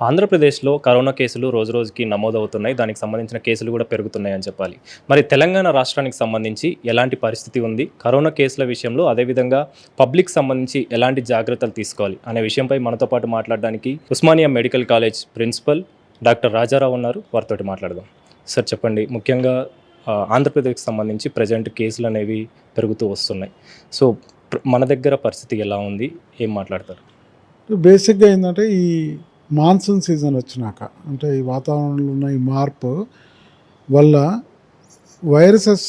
ఆంధ్రప్రదేశ్‌లో కరోనా కేసులు రోజురోజుకి నమోదవుతున్నాయి. దానికి సంబంధించిన కేసులు కూడా పెరుగుతున్నాయని చెప్పాలి. మరి తెలంగాణ రాష్ట్రానికి సంబంధించి ఎలాంటి పరిస్థితి ఉంది? కరోనా కేసుల విషయంలో అదేవిధంగా పబ్లిక్ సంబంధించి ఎలాంటి జాగ్రత్తలు తీసుకోవాలి? అనే విషయంపై మనతో పాటు మాట్లాడడానికి Osmania medical college principal doctor Rajarao ఉన్నారు. వారితోటి మాట్లాడదాం. సార్ చెప్పండి. ముఖ్యంగా ఆంధ్రప్రదేశ్‌కి సంబంధించి ప్రెజెంట్ కేసులనేవి పెరుగుతూ వస్తున్నాయి. సో మన దగ్గర పరిస్థితి ఎలా ఉంది? ఏం మాట్లాడతారు? బేసిక్‌గా ఏందంటే ఈ మాన్సూన్ సీజన్ వచ్చినాక అంటే ఈ వాతావరణంలో ఉన్న ఈ మార్పు వల్ల వైరసెస్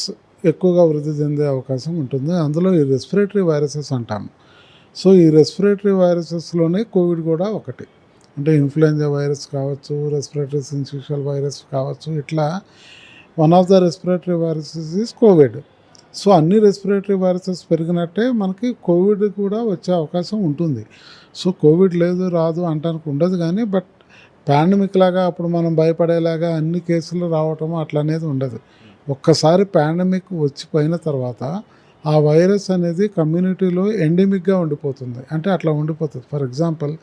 ఎక్కువగా వృద్ధి చెందే అవకాశం ఉంటుంది. అందులో ఈ రెస్పిరేటరీ వైరసెస్ అంటాము. సో ఈ రెస్పిరేటరీ వైరసెస్‌లోనే కోవిడ్ కూడా ఒకటి. అంటే ఇన్ఫ్లుయెంజా వైరస్ కావచ్చు, రెస్పిరేటరీ సిన్సిషియల్ వైరస్ కావచ్చు, ఇట్లా one of the respiratory viruses is Covid. So అన్ని రెస్పిరేటరీ వైరసెస్ పెరిగినట్టే మనకి కోవిడ్ కూడా వచ్చే అవకాశం ఉంటుంది. సో కోవిడ్ లేదు రాదు అంటానికి ఉండదు, కానీ బట్ పాండమిక్ లాగా అప్పుడు మనం భయపడేలాగా అన్ని కేసులు రావటం అట్లా అనేది ఉండదు. ఒక్కసారి పాండమిక్ వచ్చిపోయిన తర్వాత ఆ వైరస్ అనేది కమ్యూనిటీలో ఎండమిక్గా ఉండిపోతుంది. అంటే అట్లా ఉండిపోతుంది. ఫర్ ఎగ్జాంపుల్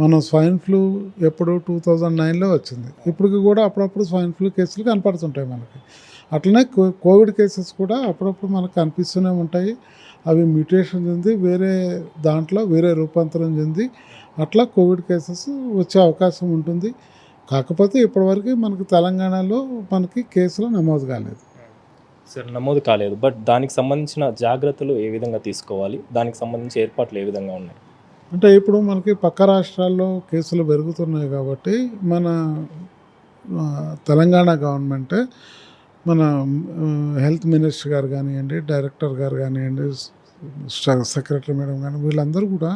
మనం స్వైన్ ఫ్లూ ఎప్పుడు 2009లో వచ్చింది. ఇప్పటికి కూడా అప్పుడప్పుడు స్వైన్ ఫ్లూ కేసులు కనపడుతుంటాయి మనకి. అట్లనే కోవిడ్ కేసెస్ కూడా అప్పుడప్పుడు మనకు కనిపిస్తూనే ఉంటాయి. అవి మ్యూటేషన్ చెంది వేరే రూపాంతరం చెంది అట్లా కోవిడ్ కేసెస్ వచ్చే అవకాశం ఉంటుంది. కాకపోతే ఇప్పటివరకు మనకు తెలంగాణలో కేసులు నమోదు కాలేదు. సార్ నమోదు కాలేదు. బట్ దానికి సంబంధించిన జాగ్రత్తలు ఏ విధంగా తీసుకోవాలి? దానికి సంబంధించి ఏర్పాట్లు ఏ విధంగా ఉన్నాయి? అంటే ఇప్పుడు మనకి పక్క రాష్ట్రాల్లో కేసులు పెరుగుతున్నాయి కాబట్టి మన తెలంగాణ గవర్నమెంట్ మన హెల్త్ మినిస్టర్ గారు కానివ్వండి, డైరెక్టర్ గారు కానివ్వండి, సెక్రటరీ మేడం కానీ వీళ్ళందరూ కూడా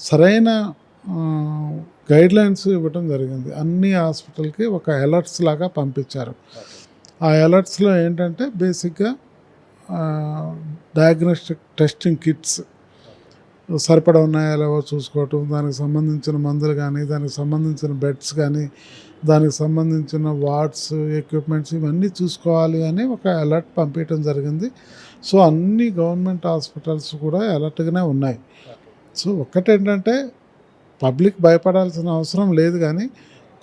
సరైన గైడ్లైన్స్ ఇవ్వడం జరిగింది. అన్ని హాస్పిటల్కి ఒక అలర్ట్స్ లాగా పంపించారు. ఆ అలర్ట్స్లో ఏంటంటే బేసిక్గా డయాగ్నోస్టిక్ టెస్టింగ్ కిట్స్ సరిపడా ఉన్నాయా లేవో చూసుకోవటం, దానికి సంబంధించిన మందులు కానీ, దానికి సంబంధించిన బెడ్స్ కానీ, దానికి సంబంధించిన వార్డ్స్, ఎక్విప్మెంట్స్ ఇవన్నీ చూసుకోవాలి అని ఒక అలర్ట్ పంపించడం జరిగింది. సో అన్ని గవర్నమెంట్ హాస్పిటల్స్ కూడా అలర్ట్గానే ఉన్నాయి. సో ఒక్కటేంటంటే పబ్లిక్ భయపడాల్సిన అవసరం లేదు, కానీ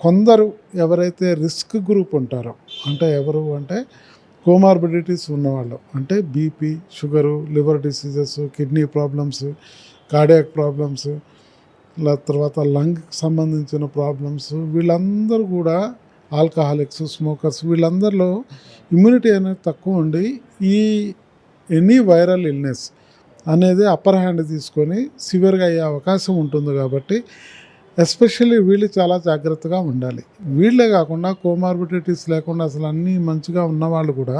కొందరు ఎవరైతే రిస్క్ గ్రూప్ ఉంటారో, అంటే ఎవరు అంటే కోమార్బిడిటీస్ ఉన్నవాళ్ళు, అంటే BP, sugar, liver diseases, kidney problems, cardiac problems, తర్వాత లంగ్కి సంబంధించిన ప్రాబ్లమ్స్, వీళ్ళందరూ కూడా ఆల్కహాలిక్స్, స్మోకర్స్, వీళ్ళందరిలో ఇమ్యూనిటీ అనేది తక్కువ ఉండి ఈ ఎనీ వైరల్ ఇల్నెస్ అనేది అప్పర్ హ్యాండ్ తీసుకొని సివియర్గా అయ్యే అవకాశం ఉంటుంది. కాబట్టి ఎస్పెషల్లీ వీళ్ళు చాలా జాగ్రత్తగా ఉండాలి. వీళ్ళే కాకుండా కోమార్బిడిటీస్ లేకుండా అసలు అన్నీ మంచిగా ఉన్నవాళ్ళు కూడా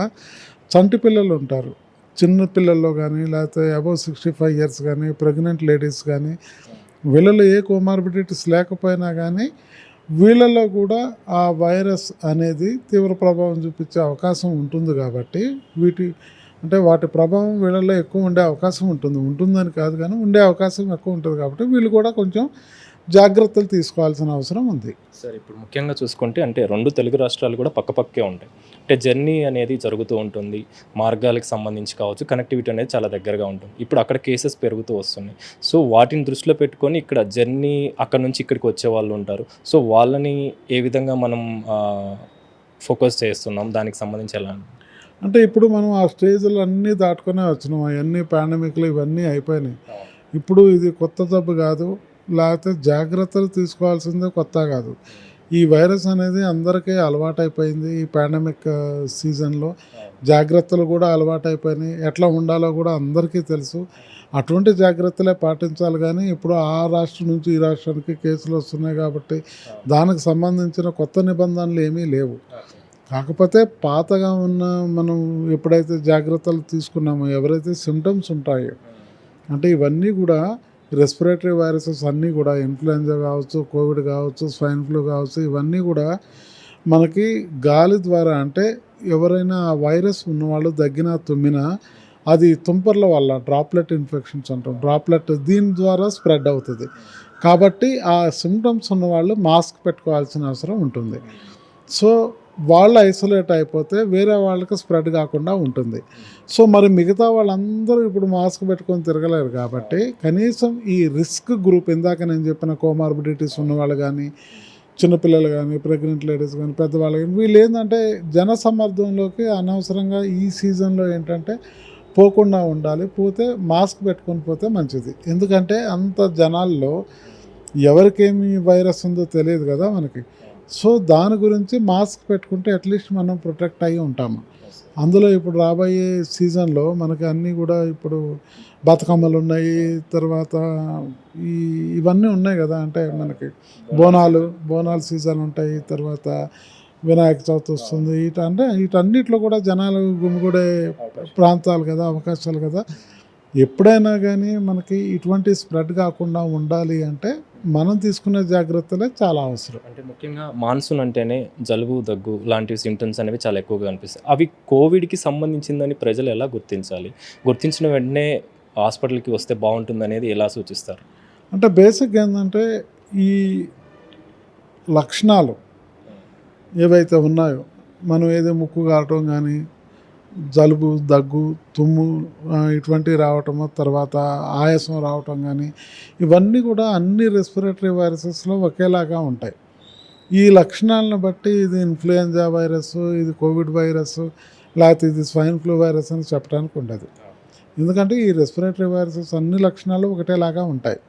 చంటి పిల్లలు ఉంటారు. చిన్న పిల్లల్లో కానీ, లేకపోతే అబౌవ్ 65 years కానీ, ప్రెగ్నెంట్ లేడీస్ కానీ, వీళ్ళలో ఏ కోమార్బిడిటీస్ లేకపోయినా కానీ వీళ్ళలో కూడా ఆ వైరస్ అనేది తీవ్ర ప్రభావం చూపించే అవకాశం ఉంటుంది. కాబట్టి వాటి ప్రభావం వీళ్ళలో ఎక్కువ ఉండే అవకాశం ఉంటుందని కాదు, కానీ ఉండే అవకాశం ఎక్కువ ఉంటుంది. కాబట్టి వీళ్ళు కూడా కొంచెం జాగ్రత్తలు తీసుకోవాల్సిన అవసరం ఉంది. సార్ ఇప్పుడు ముఖ్యంగా చూసుకుంటే అంటే 2 తెలుగు రాష్ట్రాలు కూడా పక్కపక్కే ఉంటాయి. అంటే జర్నీ అనేది జరుగుతూ ఉంటుంది. మార్గాలకు సంబంధించి కావచ్చు, కనెక్టివిటీ అనేది చాలా దగ్గరగా ఉంటుంది. ఇప్పుడు అక్కడ కేసెస్ పెరుగుతూ వస్తున్నాయి. సో వాటిని దృష్టిలో పెట్టుకొని ఇక్కడ జర్నీ అక్కడ నుంచి ఇక్కడికి వచ్చే వాళ్ళు ఉంటారు. సో వాళ్ళని ఏ విధంగా మనం ఫోకస్ చేస్తున్నాం, దానికి సంబంధించి ఎలా? అంటే ఇప్పుడు మనం ఆ స్టేజ్లు అన్నీ దాటుకునే వచ్చినాం. అవన్నీ పాండమిక్లు ఇవన్నీ అయిపోయినాయి. ఇప్పుడు ఇది కొత్త జబ్బు కాదు, లేకపోతే జాగ్రత్తలు తీసుకోవాల్సిందే కొత్త కాదు. ఈ వైరస్ అనేది అందరికీ అలవాటైపోయింది. ఈ పాండమిక్ సీజన్లో జాగ్రత్తలు కూడా అలవాటైపోయినాయి. ఎట్లా ఉండాలో కూడా అందరికీ తెలుసు. అటువంటి జాగ్రత్తలే పాటించాలి. కానీ ఇప్పుడు ఆ రాష్ట్రం నుంచి ఈ రాష్ట్రానికి కేసులు వస్తున్నాయి కాబట్టి దానికి సంబంధించిన కొత్త నిబంధనలు ఏమీ లేవు. కాకపోతే పాతగా ఉన్న మనం ఎప్పుడైతే జాగ్రత్తలు తీసుకున్నామో, ఎవరైతే సిమ్టమ్స్ ఉంటాయో, అంటే ఇవన్నీ కూడా రెస్పిరేటరీ వైరసెస్ అన్నీ కూడా ఇన్ఫ్లుయెంజా కావచ్చు, కోవిడ్ కావచ్చు, స్వైన్ ఫ్లూ కావచ్చు, ఇవన్నీ కూడా మనకి గాలి ద్వారా, అంటే ఎవరైనా ఆ వైరస్ ఉన్నవాళ్ళు దగ్గినా తుమ్మినా అది తుంపర్ల వల్ల డ్రాప్లెట్ ఇన్ఫెక్షన్స్ అంటాం. దీని ద్వారా స్ప్రెడ్ అవుతుంది. కాబట్టి ఆ సిమ్టమ్స్ ఉన్నవాళ్ళు మాస్క్ పెట్టుకోవాల్సిన అవసరం ఉంటుంది. సో వాళ్ళు ఐసోలేట్ అయిపోతే వేరే వాళ్ళకి స్ప్రెడ్ కాకుండా ఉంటుంది. సో మరి మిగతా వాళ్ళందరూ ఇప్పుడు మాస్క్ పెట్టుకొని తిరగలేరు. కాబట్టి కనీసం ఈ రిస్క్ గ్రూప్, ఇందాక నేను చెప్పిన కోమార్బిడిటీస్ ఉన్నవాళ్ళు కానీ, చిన్నపిల్లలు కానీ, ప్రెగ్నెంట్ లేడీస్ కానీ, పెద్దవాళ్ళు కానీ, వీళ్ళు ఏంటంటే జనసమ్మర్దంలోకి అనవసరంగా ఈ సీజన్లో ఏంటంటే పోకుండా ఉండాలి. పోతే మాస్క్ పెట్టుకొని పోతే మంచిది. ఎందుకంటే అంత జనాల్లో ఎవరికేమి వైరస్ ఉందో తెలియదు కదా మనకి. సో దాని గురించి మాస్క్ పెట్టుకుంటే అట్లీస్ట్ మనం ప్రొటెక్ట్ అయ్యి ఉంటాము. అందులో ఇప్పుడు రాబోయే సీజన్లో మనకి అన్నీ కూడా ఇప్పుడు బతుకమ్మలు ఉన్నాయి, తర్వాత ఇవన్నీ ఉన్నాయి కదా, అంటే మనకి బోనాలు సీజన్ ఉంటాయి, తర్వాత వినాయక చవితి వస్తుంది. అంటే వీటన్నిటిలో కూడా జనాలు గుమిగూడే ప్రాంతాలు కదా, అవకాశాలు కదా. ఎప్పుడైనా కానీ మనకి ఇటువంటి స్ప్రెడ్ కాకుండా ఉండాలి అంటే మనం తీసుకునే జాగ్రత్తలే చాలా అవసరం. అంటే ముఖ్యంగా మాన్సూన్ అంటేనే జలుబు, దగ్గు లాంటి సింటమ్స్ అనేవి చాలా ఎక్కువగా కనిపిస్తాయి. అవి కోవిడ్కి సంబంధించిందని ప్రజలు ఎలా గుర్తించాలి? గుర్తించిన వెంటనే హాస్పిటల్కి వస్తే బాగుంటుందనేది ఎలా సూచిస్తారు? అంటే బేసిక్గా ఏంటంటే ఈ లక్షణాలు ఏవైతే ఉన్నాయో, మనం ఏదో ముక్కు కారటం కానీ, జలుబు, దగ్గు, తుమ్ము ఇటువంటివి రావటము, తర్వాత ఆయాసం రావటం కానీ, ఇవన్నీ కూడా అన్ని రెస్పిరేటరీ వైరసెస్లో ఒకేలాగా ఉంటాయి. ఈ లక్షణాలను బట్టి ఇది ఇన్ఫ్లుయెంజా వైరస్, ఇది కోవిడ్ వైరస్, లేకపోతే ఇది స్వైన్ ఫ్లూ వైరస్ అని చెప్పడానికి ఉండదు. ఎందుకంటే ఈ రెస్పిరేటరీ వైరసెస్ అన్ని లక్షణాలు ఒకటేలాగా ఉంటాయి.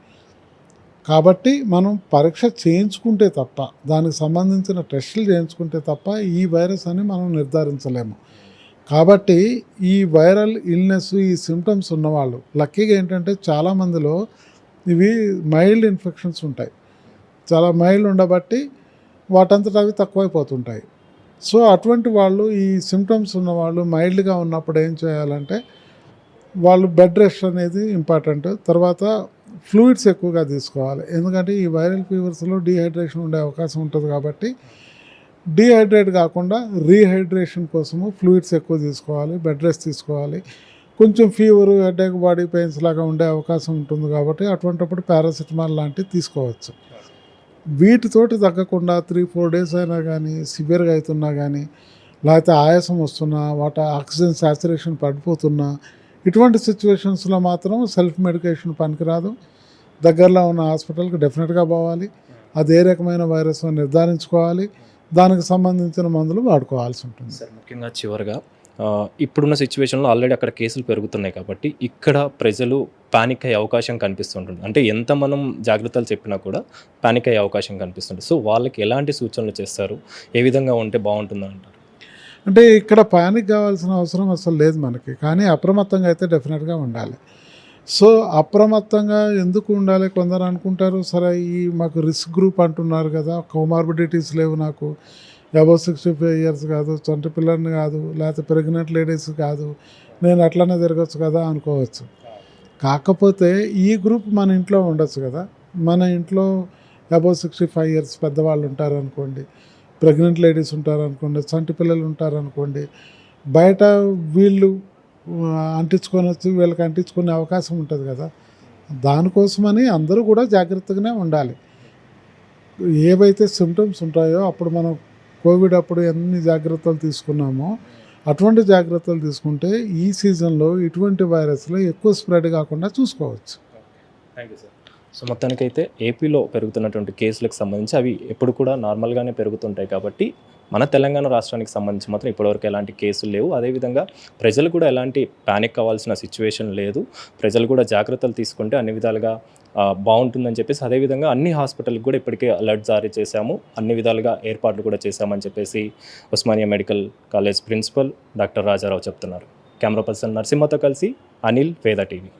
కాబట్టి మనం పరీక్ష చేయించుకుంటే తప్ప, దానికి సంబంధించిన టెస్టులు చేయించుకుంటే తప్ప ఈ వైరస్ అని మనం నిర్ధారించలేము. కాబట్టి ఈ వైరల్ ఇల్నెస్, ఈ సిమ్టమ్స్ ఉన్నవాళ్ళు లక్కీగా ఏంటంటే చాలామందిలో ఇవి మైల్డ్ ఇన్ఫెక్షన్స్ ఉంటాయి. చాలా మైల్డ్ ఉండబట్టి వాటంతట అవి తక్కువైపోతుంటాయి. సో అటువంటి వాళ్ళు, ఈ సిమ్టమ్స్ ఉన్నవాళ్ళు మైల్డ్గా ఉన్నప్పుడు ఏం చేయాలంటే వాళ్ళు బెడ్ రెస్ట్ అనేది ఇంపార్టెంట్. తర్వాత ఫ్లూయిడ్స్ ఎక్కువగా తీసుకోవాలి. ఎందుకంటే ఈ వైరల్ ఫీవర్స్లో డీహైడ్రేషన్ ఉండే అవకాశం ఉంటుంది. కాబట్టి డీహైడ్రేట్ కాకుండా రీహైడ్రేషన్ కోసము ఫ్లూయిడ్స్ ఎక్కువ తీసుకోవాలి, బెడ్ రెస్ట్ తీసుకోవాలి. కొంచెం ఫీవరు, హెడేక్, బాడీ పెయిన్స్ లాగా ఉండే అవకాశం ఉంటుంది. కాబట్టి అటువంటిప్పుడు పారాసిటమాల్ లాంటివి తీసుకోవచ్చు. వీటితోటి తగ్గకుండా 3-4 డేస్ అయినా కానీ, సివియర్గా అవుతున్నా కానీ, లేకపోతే ఆయాసం వస్తున్నా, ఆక్సిజన్ సాచురేషన్ పడిపోతున్నా, ఇటువంటి సిచ్యువేషన్స్లో మాత్రం సెల్ఫ్ మెడికేషన్ పనికిరాదు. దగ్గరలో ఉన్న హాస్పిటల్కి డెఫినెట్గా పోవాలి. అది ఏ రకమైన వైరస్ నిర్ధారించుకోవాలి. దానికి సంబంధించిన మందులు వాడుకోవాల్సి ఉంటుంది. సార్, ముఖ్యంగా చివరిగా ఇప్పుడున్న సిచ్యువేషన్లో ఆల్రెడీ అక్కడ కేసులు పెరుగుతున్నాయి కాబట్టి ఇక్కడ ప్రజలు పానిక్ అయ్యే అవకాశం కనిపిస్తుంటుంది. అంటే ఎంత మనం జాగ్రత్తలు చెప్పినా కూడా పానిక్ అయ్యే అవకాశం కనిపిస్తుంది. సో వాళ్ళకి ఎలాంటి సూచనలు చేస్తారు? ఏ విధంగా ఉంటే బాగుంటుందని అంటారు? అంటే ఇక్కడ పానిక్ కావాల్సిన అవసరం అసలు లేదు మనకి. కానీ అప్రమత్తంగా అయితే డెఫినెట్గా ఉండాలి. సో అప్రమత్తంగా ఎందుకు ఉండాలి? కొందరు అనుకుంటారు, సరే ఈ మాకు రిస్క్ గ్రూప్ అంటున్నారు కదా, కోమార్బిడిటీస్ లేవు, నాకు అబౌవ్ 65 ఇయర్స్ కాదు, చంటి పిల్లల్ని కాదు, లేకపోతే ప్రెగ్నెంట్ లేడీస్ కాదు, నేను అట్లనే తిరగచ్చు కదా అనుకోవచ్చు. కాకపోతే ఈ గ్రూప్ మన ఇంట్లో ఉండొచ్చు కదా. మన ఇంట్లో అబౌవ్ 65 ఇయర్స్ పెద్దవాళ్ళు ఉంటారనుకోండి, ప్రెగ్నెంట్ లేడీస్ ఉంటారనుకోండి, చంటి పిల్లలు ఉంటారనుకోండి, బయట వీళ్ళు అంటించుకొని వచ్చి వీళ్ళకి అంటించుకునే అవకాశం ఉంటుంది కదా. దానికోసమని అందరూ కూడా జాగ్రత్తగానే ఉండాలి. ఏవైతే సిమ్టమ్స్ ఉంటాయో అప్పుడు మనం కోవిడ్ అప్పుడు ఎన్ని జాగ్రత్తలు తీసుకున్నామో అటువంటి జాగ్రత్తలు తీసుకుంటే ఈ సీజన్లో ఇటువంటి వైరస్లు ఎక్కువ స్ప్రెడ్ కాకుండా చూసుకోవచ్చు. Thank you sir. సో మొత్తానికైతే ఏపీలో పెరుగుతున్నటువంటి కేసులకు సంబంధించి అవి ఎప్పుడు కూడా నార్మల్గానే పెరుగుతుంటాయి. కాబట్టి మన తెలంగాణ రాష్ట్రానికి సంబంధించి మాత్రం ఇప్పటివరకు ఎలాంటి కేసులు లేవు. అదేవిధంగా ప్రజలు కూడా ఎలాంటి ప్యానిక్ కావాల్సిన సిచ్యువేషన్ లేదు. ప్రజలు కూడా జాగ్రత్తలు తీసుకుంటే అన్ని విధాలుగా బాగుంటుందని చెప్పేసి, అదేవిధంగా అన్ని హాస్పిటల్కి కూడా ఇప్పటికే అలర్ట్ జారీ చేశాము, అన్ని విధాలుగా ఏర్పాట్లు కూడా చేశామని చెప్పేసి Osmania medical college principal doctor Rajarao చెప్తున్నారు. కెమెరా పర్సన్ నరసింహతో కలిసి అనిల్, వేద టీవీ.